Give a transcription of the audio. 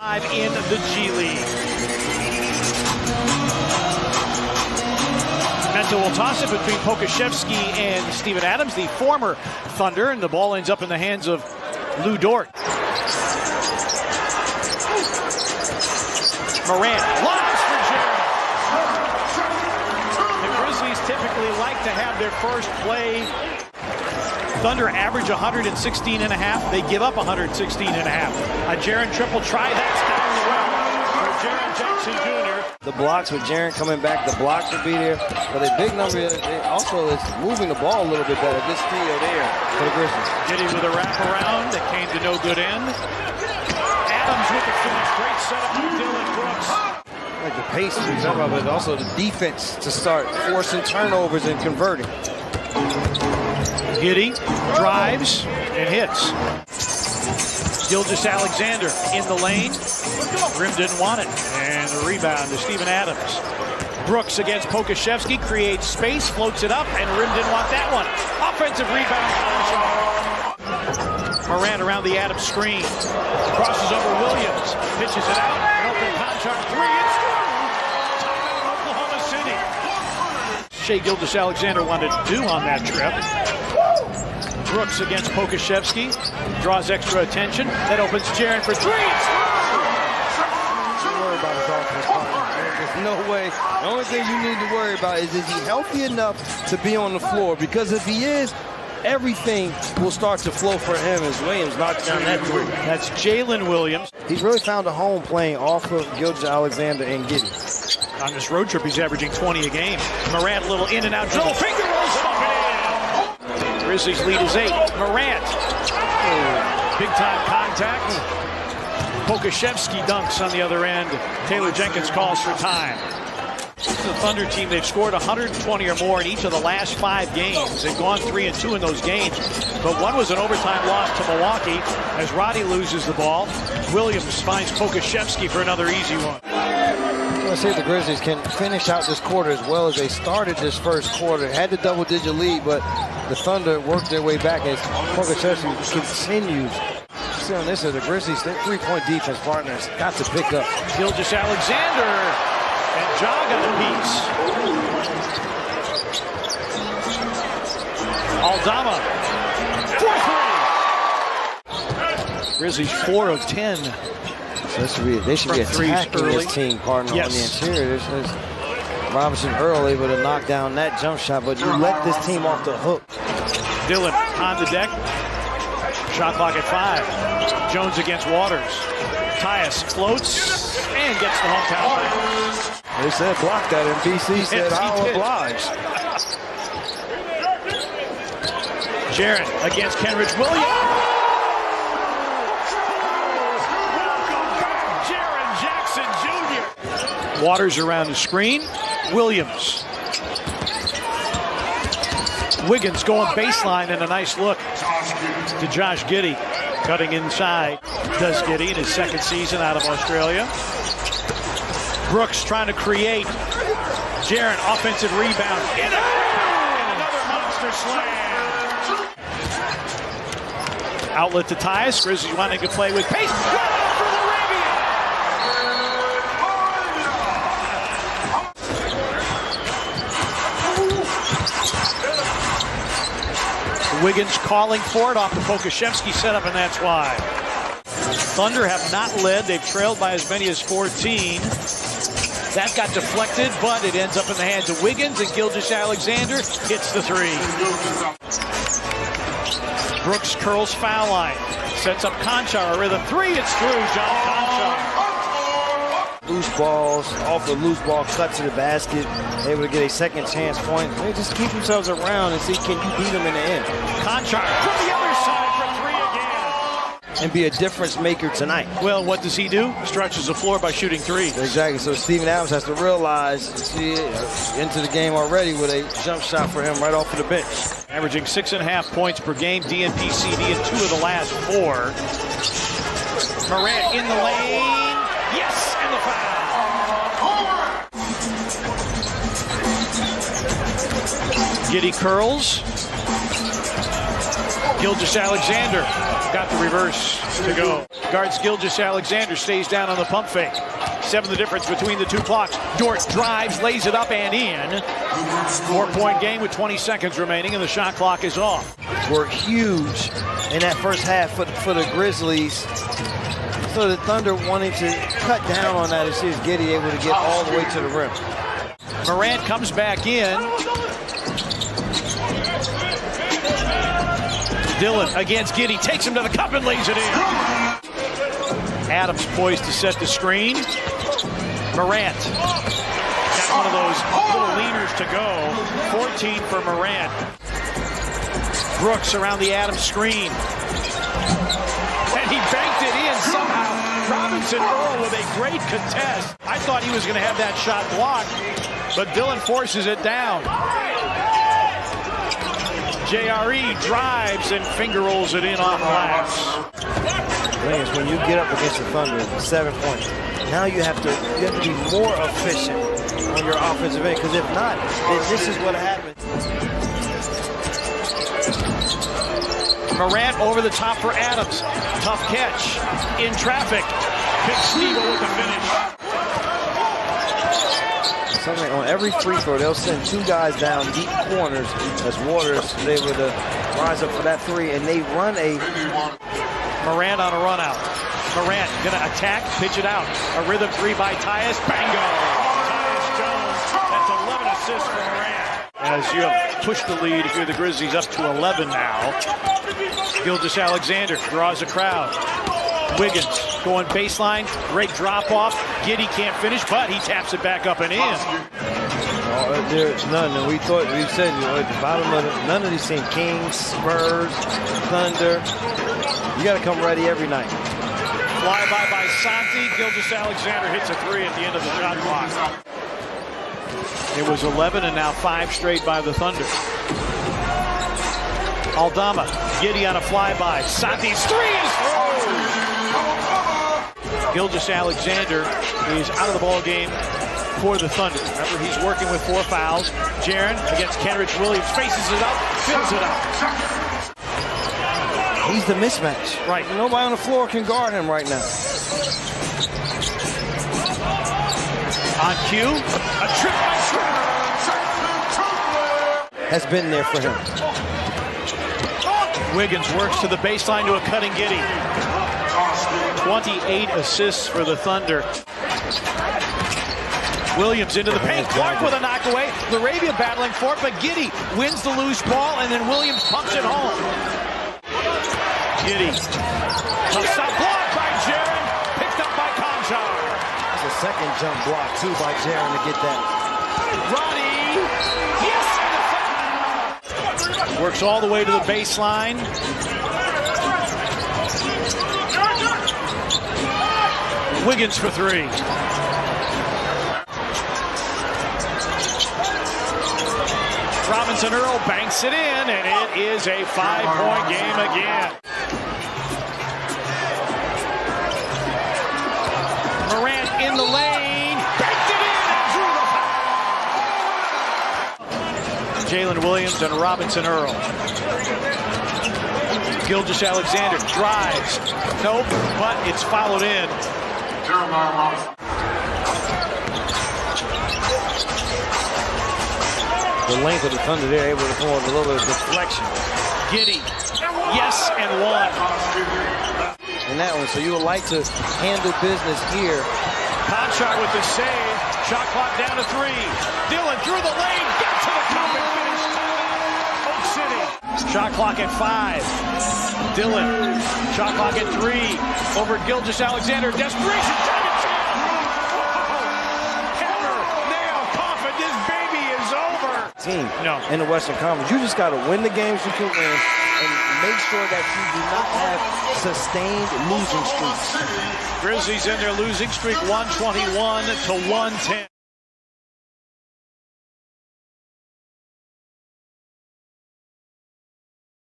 In the G League. Mento will toss it between Pokashevsky and Steven Adams, the former Thunder, and the ball ends up in the hands of Lou Dort. Morant lobs for Jared. The Grizzlies typically like to have their first play. Thunder average 116.5. They give up 116.5. A Jaren triple try. That's down the well for Jaren Jackson Jr. The blocks with Jaren coming back, the blocks will be there. But a big number also is moving the ball a little bit better. This trio there for the Grizzlies. Getting with a wraparound that came to no good end. Adams with the finish. Great setup from Dylan Brooks. Like the pace, but also the defense to start forcing turnovers and converting. Giddey drives and hits. Gilgeous-Alexander in the lane. Rim didn't want it. And the rebound to Steven Adams. Brooks against Pokashevsky, creates space, floats it up, and Rim didn't want that one. Offensive rebound. Morant around the Adams screen. Crosses over Williams. Pitches it out. An open contract three. It's through. Timeout Oklahoma City. Shai Gilgeous-Alexander wanted to do on that trip. Brooks against Pokashevsky. Draws extra attention. That opens Jaren for three. Don't worry about his offense. There's no way. The only thing you need to worry about is he healthy enough to be on the floor? Because if he is, everything will start to flow for him as Williams knocks down that three. That's Jalen Williams. He's really found a home playing off of Gilgeous-Alexander and Giddey. On this road trip, he's averaging 20 a game. Morant, a little in and out dribble. Finger rolls it up and in. Grizzlies lead is 8. Morant. Big time contact. Pokashevsky dunks on the other end. Taylor Jenkins calls for time. The Thunder team, they've scored 120 or more in each of the last 5 games. They've gone 3-2 in those games, but one was an overtime loss to Milwaukee as Roddy loses the ball. Williams finds Pokashevsky for another easy one. Let's see if the Grizzlies can finish out this quarter as well as they started this first quarter. Had the double-digit lead, but the Thunder worked their way back as Pokashevsky continues. See on this as the Grizzlies' three-point defense partners got to pick up. Gilgeous-Alexander. And Ja got a piece. Aldama. 4-3. Grizzlies 4 of 10. So they should be attacking this team, partner, yes. On the interior. There's Robinson Earl able to knock down that jump shot, but you let this team off the hook. Dylan on the deck. Shot clock at 5. Jones against Waters. Tyus floats and gets the hometown foul. They said block that, and BC said, I'll oblige. Jaren against Kenrich Williams. Welcome back, Jaren Jackson Jr. Waters around the screen. Williams. Wiggins going baseline and a nice look to Josh Giddey. Cutting inside. Does Giddey in his second season out of Australia. Brooks trying to create. Jaren, offensive rebound. And another monster slam. Outlet to Tyus. Grizzlies wanting to play with pace. For the Wiggins calling for it off the Pokashevsky setup, and that's why. Thunder have not led. They've trailed by as many as 14. That got deflected, but it ends up in the hands of Wiggins, and Gilgeous-Alexander hits the three. Brooks curls foul line. Sets up Conchar, a rhythm three. It's through, John Conchar. Loose balls, off the loose ball, cut to the basket, able to get a second chance point. They just keep themselves around and see, can you beat them in the end? Conchar from the other side for three again. And be a difference maker tonight. Well, what does he do? Stretches the floor by shooting threes. Exactly, so Steven Adams has to realize, see it, into the game already with a jump shot for him right off of the bench. Averaging 6.5 points per game, DNP CD in 2 of the last 4. Morant in the lane. Yes, and the foul. Giddey curls. Gilgeous-Alexander got the reverse to go. Guards Gilgeous-Alexander stays down on the pump fake. 7 the difference between the two clocks. Dort drives, lays it up and in. 4-point game with 20 seconds remaining, and the shot clock is off. Were huge in that first half for the Grizzlies. So the Thunder wanting to cut down on that and see if Giddey able to get all the way to the rim. Morant comes back in. Dillon against Giddey, takes him to the cup and lays it in. Adams poised to set the screen. Morant got one of those little leaners to go. 14 for Morant. Brooks around the Adams screen. And he banked it in somehow. Robinson Earl with a great contest. I thought he was going to have that shot blocked, but Dillon forces it down. JRE drives and finger rolls it in off glass. When you get up against the Thunder, 7 points, now you have to be more efficient on your offensive end, because if not, then this is what happens. Morant over the top for Adams. Tough catch. In traffic. Big Steve with the finish. Something on every free throw, they'll send 2 guys down deep corners as Waters is able to rise up for that 3, and they run a... Morant on a run out. Morant gonna attack, pitch it out. A rhythm 3 by Tyus. Bango! Tyus Jones. That's 11 assists for Morant. As you have pushed the lead, if you're the Grizzlies, up to 11 now. Gilgeous-Alexander draws a crowd. Wiggins going baseline, great drop off. Giddey can't finish, but he taps it back up and in. There's none, and we said, at the bottom of it, none of these teams, Kings, Spurs, Thunder, you got to come ready every night. Flyby by Santi. Gilgeous-Alexander hits a 3 at the end of the shot clock. It was 11 and now 5 straight by the Thunder. Aldama, Giddey on a flyby. Santi's 3 is through. Gilgeous-Alexander is out of the ball game for the Thunder. Remember, he's working with 4 fouls. Jaren against Kenrich Williams, faces it up, fills it up. He's the mismatch. Right. Nobody on the floor can guard him right now. On cue, a trip by Schroeder. Has been there for him. Wiggins works to the baseline to a cutting Giddey. 28 assists for the Thunder. Williams into the paint. Clark with a knockaway. LaRavia battling for it, but Giddey wins the loose ball, and then Williams pumps it home. Giddey. Tough shot blocked by Jaren. Picked up by Conchar. That's a second jump block, too, by Jaren to get that. Ronnie. Yes! Works all the way to the baseline. Wiggins for 3. Robinson Earl banks it in, and it is a 5-point game again. Morant in the lane, banked it in and drew the foul. Jalen Williams and Robinson Earl. Gilgeous-Alexander drives. Nope, but it's followed in. The length of the Thunder, they're able to pull a little bit of deflection. Giddey, yes, and 1. And that one, so you would like to handle business here. Conchar with the save. Shot clock down to 3. Dillon through the lane, got to the cup and finished. Oak City. Shot clock at 5. Dillon, shot clock at 3. Over Gilgeous-Alexander, desperation, time and chance. Hammer, nail, coffin, this baby is over. Team No. in the Western Conference, you just got to win the games you can win and make sure that you do not have sustained losing streaks. Grizzlies in their losing streak, 121 to 110.